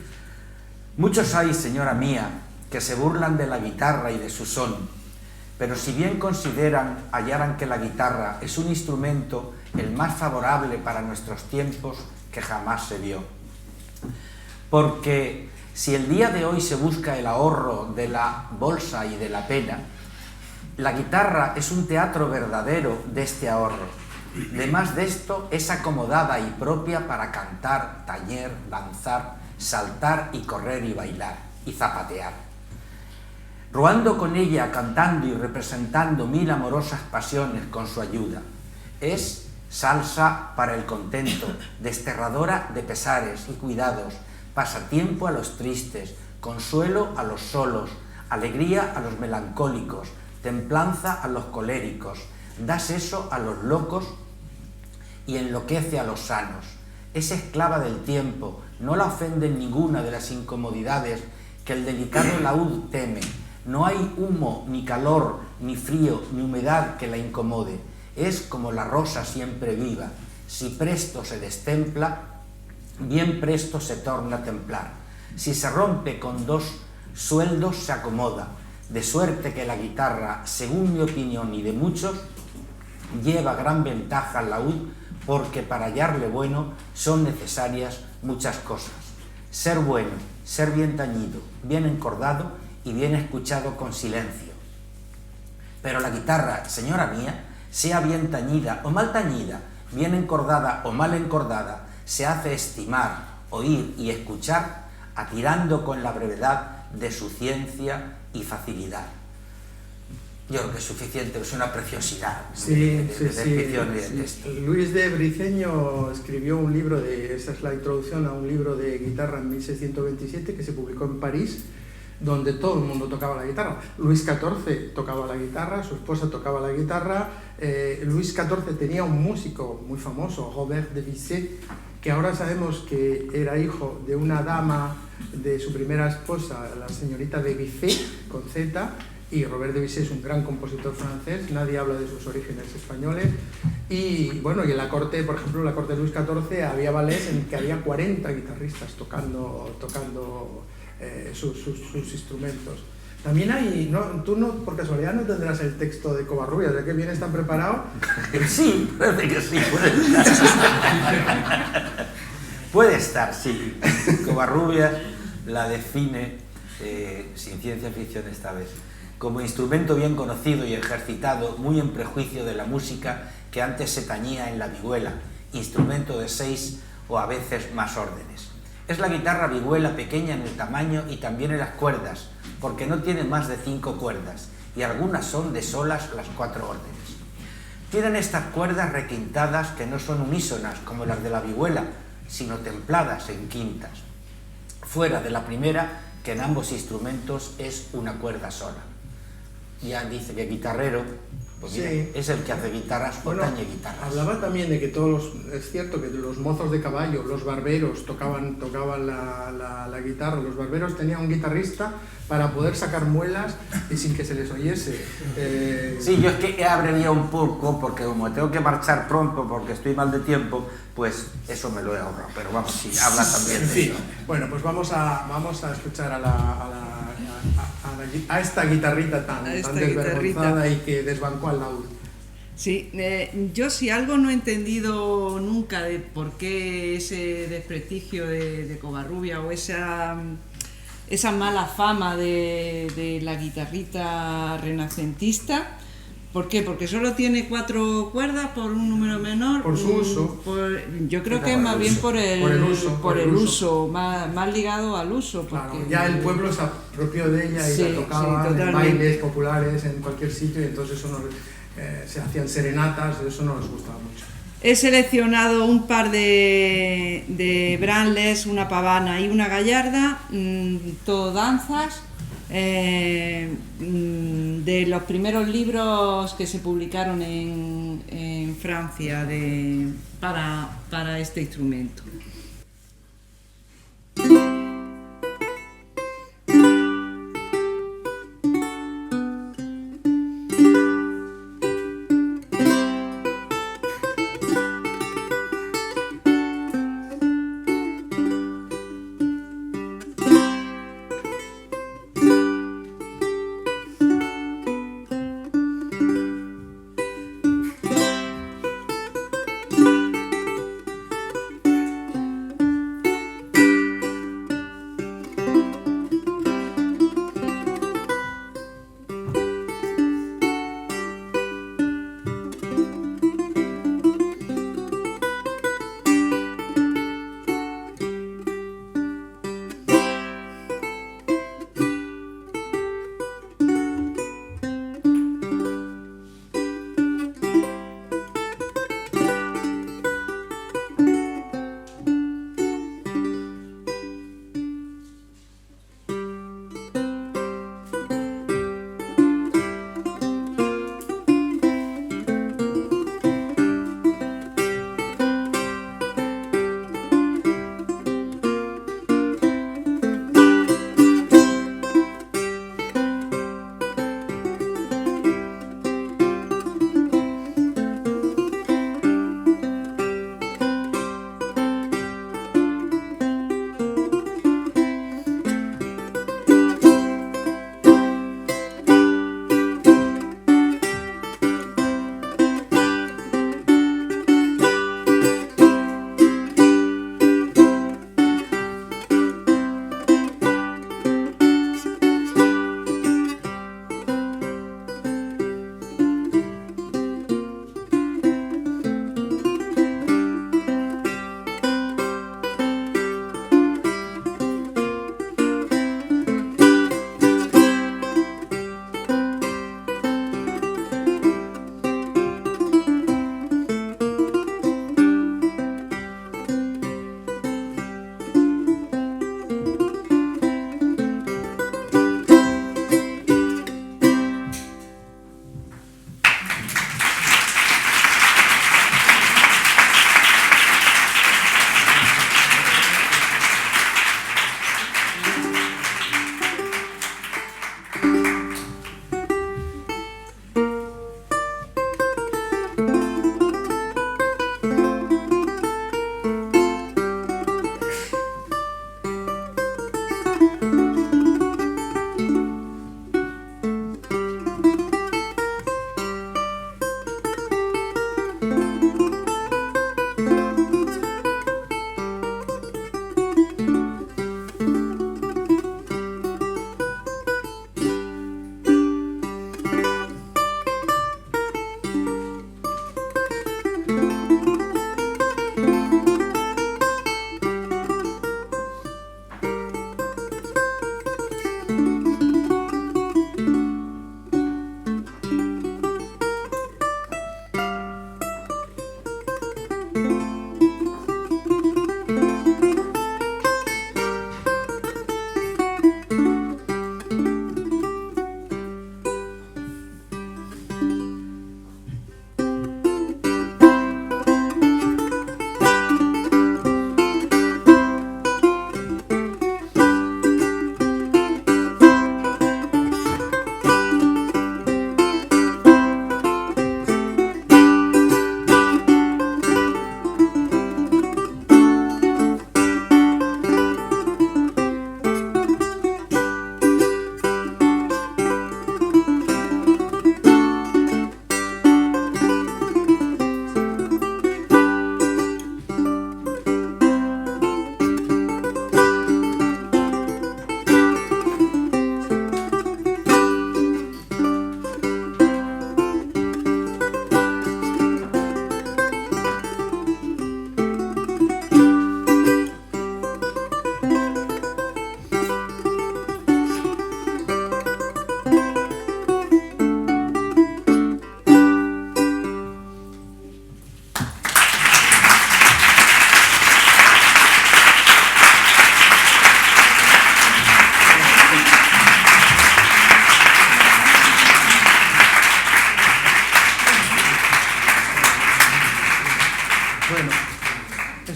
Muchos hay, señora mía, que se burlan de la guitarra y de su son, pero si bien hallaran que la guitarra es un instrumento el más favorable para nuestros tiempos que jamás se vio. Porque si el día de hoy se busca el ahorro de la bolsa y de la pena, la guitarra es un teatro verdadero de este ahorro. Además de esto, es acomodada y propia para cantar, tañer, danzar, saltar y correr y bailar y zapatear. Roando con ella, cantando y representando 1000 amorosas pasiones con su ayuda. Es salsa para el contento, desterradora de pesares y cuidados, pasatiempo a los tristes, consuelo a los solos, alegría a los melancólicos, templanza a los coléricos, da seso a los locos y enloquece a los sanos. Es esclava del tiempo, no la ofende en ninguna de las incomodidades que el delicado laúd teme. No hay humo, ni calor, ni frío, ni humedad que la incomode. Es como la rosa siempre viva. Si presto se destempla, bien presto se torna a templar. Si se rompe con 2 sueldos, se acomoda. De suerte que la guitarra, según mi opinión y de muchos, lleva gran ventaja al laúd, porque para hallarle bueno son necesarias muchas cosas. Ser bueno, ser bien tañido, bien encordado y bien escuchado con silencio. Pero la guitarra, señora mía, sea bien tañida o mal tañida, bien encordada o mal encordada, se hace estimar, oír y escuchar, atirando con la brevedad de su ciencia y facilidad. Yo creo que es suficiente, es una preciosidad de descripción y de texto. Luis de Briceño escribió un libro, esa es la introducción a un libro de guitarra en 1627 que se publicó en París, donde todo el mundo tocaba la guitarra. Luis XIV tocaba la guitarra, su esposa tocaba la guitarra. Luis XIV tenía un músico muy famoso, Robert de Vicé, que ahora sabemos que era hijo de una dama de su primera esposa, la señorita de Vicé, con Z, y Robert de Vicé es un gran compositor francés, nadie habla de sus orígenes españoles, y bueno, y en la corte, por ejemplo, en la corte de Luis XIV había ballets en que había 40 guitarristas tocando sus instrumentos. También hay, no, tú no, por casualidad no tendrás el texto de Covarrubias, ¿de que vienes tan preparado? Sí, parece que sí, puede estar. Puede estar, sí. Covarrubias la define, sin ciencia ficción esta vez, como instrumento bien conocido y ejercitado, muy en prejuicio de la música que antes se tañía en la vihuela, instrumento de 6 o a veces más órdenes. Es la guitarra vihuela pequeña en el tamaño y también en las cuerdas, porque no tiene más de 5 cuerdas, y algunas son de solas las 4 órdenes. Tienen estas cuerdas requintadas que no son unísonas como las de la vihuela, sino templadas en quintas, fuera de la primera, que en ambos instrumentos es una cuerda sola. Ya dice que guitarrero, pues mira, sí, es el que hace guitarras o tañe guitarras. Hablaba también de que es cierto que los mozos de caballo, los barberos tocaban la guitarra, los barberos tenían un guitarrista para poder sacar muelas y sin que se les oyese. Sí, yo es que he abreviado un poco porque como tengo que marchar pronto porque estoy mal de tiempo, pues eso me lo he ahorrado, pero vamos, sí, habla también de eso. Bueno, pues vamos a escuchar a esta guitarrita tan desvergonzada y que desbancó al laúd. Sí, yo si algo no he entendido nunca de por qué ese desprestigio de Covarrubias o esa mala fama de la guitarrita renacentista. ¿Por qué? Porque solo tiene 4 cuerdas por un número menor. Por su uso. Yo creo que es más bien por el uso, más ligado al uso. Porque claro, ya el pueblo se apropió de ella y la tocaba en bailes populares en cualquier sitio, y entonces eso se hacían serenatas, eso no les gustaba mucho. He seleccionado un par de Branles, una pavana y una gallarda, todo danzas, de los primeros libros que se publicaron en Francia para este instrumento.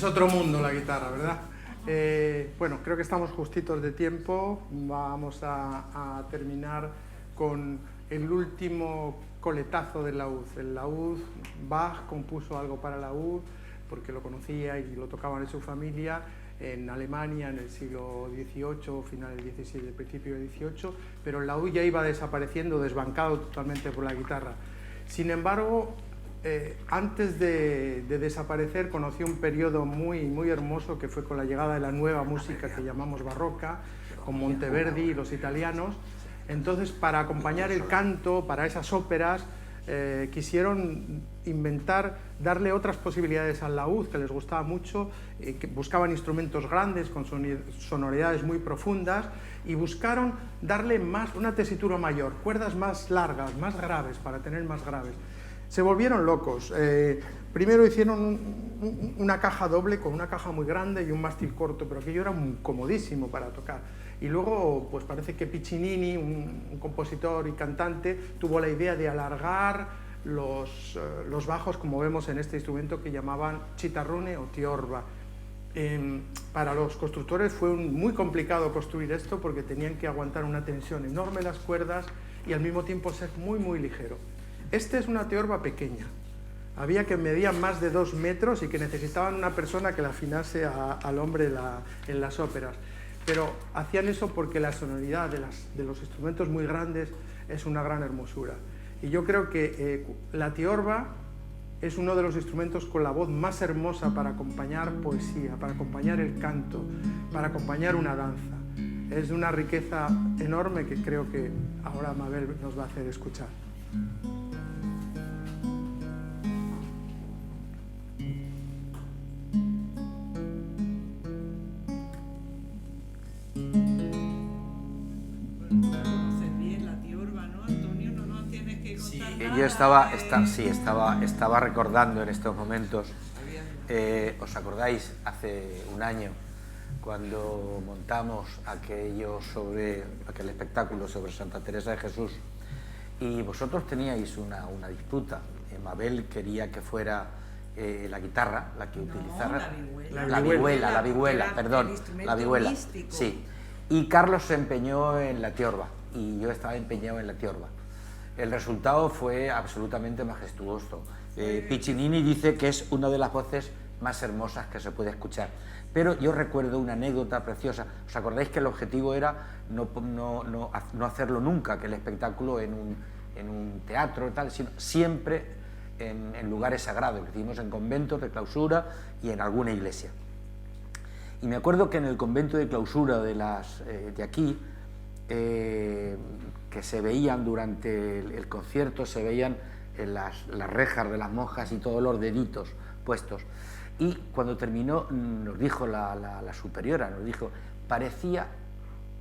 Otro mundo la guitarra, ¿verdad? Bueno, creo que estamos justitos de tiempo. Vamos a terminar con el último coletazo del laúd. El laúd, Bach compuso algo para el laúd porque lo conocía y lo tocaban en su familia en Alemania en el siglo XVIII, final del XVII, principio del XVIII, pero el laúd ya iba desapareciendo, desbancado totalmente por la guitarra. Sin embargo, antes de desaparecer conoció un periodo muy hermoso que fue con la llegada de la nueva música que llamamos barroca, con Monteverdi y los italianos. Entonces, para acompañar el canto, para esas óperas, quisieron inventar, darle otras posibilidades al laúd, que les gustaba mucho, que buscaban instrumentos grandes, con sonoridades muy profundas, y buscaron darle una tesitura mayor, cuerdas más largas, más graves, para tener más graves. Se volvieron locos. Primero hicieron una caja doble con una caja muy grande y un mástil corto, pero aquello era muy comodísimo para tocar. Y luego, pues parece que Piccinini, un compositor y cantante, tuvo la idea de alargar los bajos, como vemos en este instrumento que llamaban chitarrone o tiorba. Para los constructores fue muy complicado construir esto porque tenían que aguantar una tensión enorme las cuerdas y al mismo tiempo ser muy ligero. Este es una tiorba pequeña. Había que medían más de 2 metros y que necesitaban una persona que la afinase al hombre en las óperas. Pero hacían eso porque la sonoridad de los instrumentos muy grandes es una gran hermosura. Y yo creo que la tiorba es uno de los instrumentos con la voz más hermosa para acompañar poesía, para acompañar el canto, para acompañar una danza. Es de una riqueza enorme que creo que ahora Mabel nos va a hacer escuchar. Yo estaba recordando en estos momentos, ¿os acordáis? Hace un año, cuando montamos aquel espectáculo sobre Santa Teresa de Jesús, y vosotros teníais una disputa. Mabel quería que fuera la guitarra la que utilizara, la vihuela, sí. Y Carlos se empeñó en la tiorba, y yo estaba empeñado en la tiorba. El resultado fue absolutamente majestuoso. Piccinini dice que es una de las voces más hermosas que se puede escuchar. Pero yo recuerdo una anécdota preciosa. ¿Os acordáis que el objetivo era no hacerlo nunca, que el espectáculo en un teatro y tal, sino siempre en lugares sagrados? Lo hicimos en conventos de clausura y en alguna iglesia. Y me acuerdo que en el convento de clausura de aquí, que se veían durante el concierto, se veían las rejas de las monjas y todos los deditos puestos. Y cuando terminó, nos dijo la superiora, nos dijo, parecía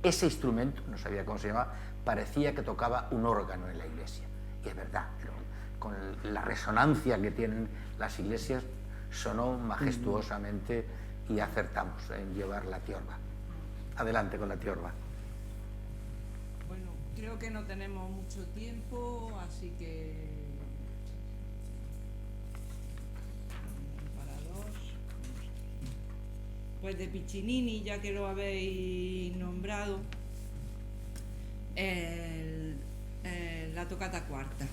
ese instrumento, no sabía cómo se llamaba, parecía que tocaba un órgano en la iglesia. Y es verdad, pero con la resonancia que tienen las iglesias, sonó majestuosamente y acertamos en llevar la tiorba. Adelante con la tiorba. Bueno, creo que no tenemos mucho tiempo, así que... Pues de Piccinini, ya que lo habéis nombrado, la tocata cuarta.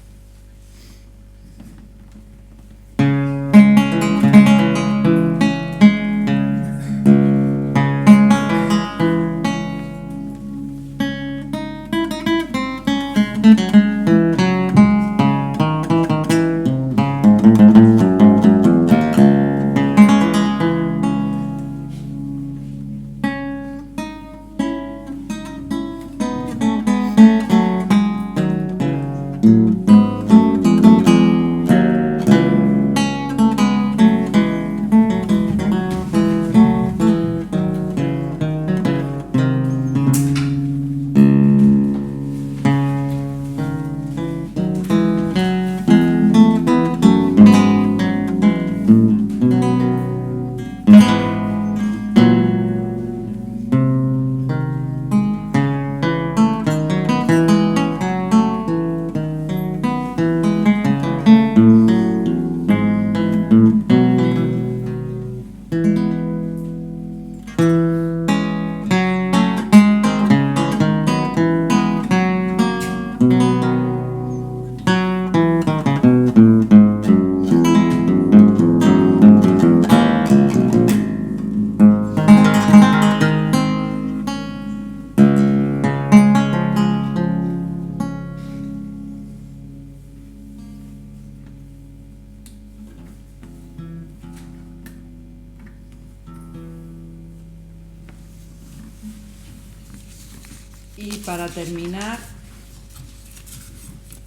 Y para terminar,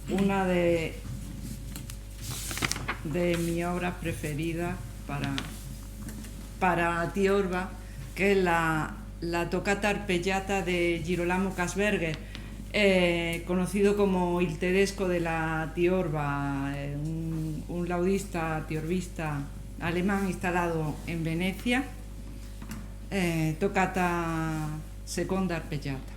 una de mis obras preferidas para tiorba, que es la toccata arpeggiata de Girolamo Kasberger, conocido como il tedesco de la tiorba, un laudista tiorbista alemán instalado en Venecia, toccata seconda arpeggiata.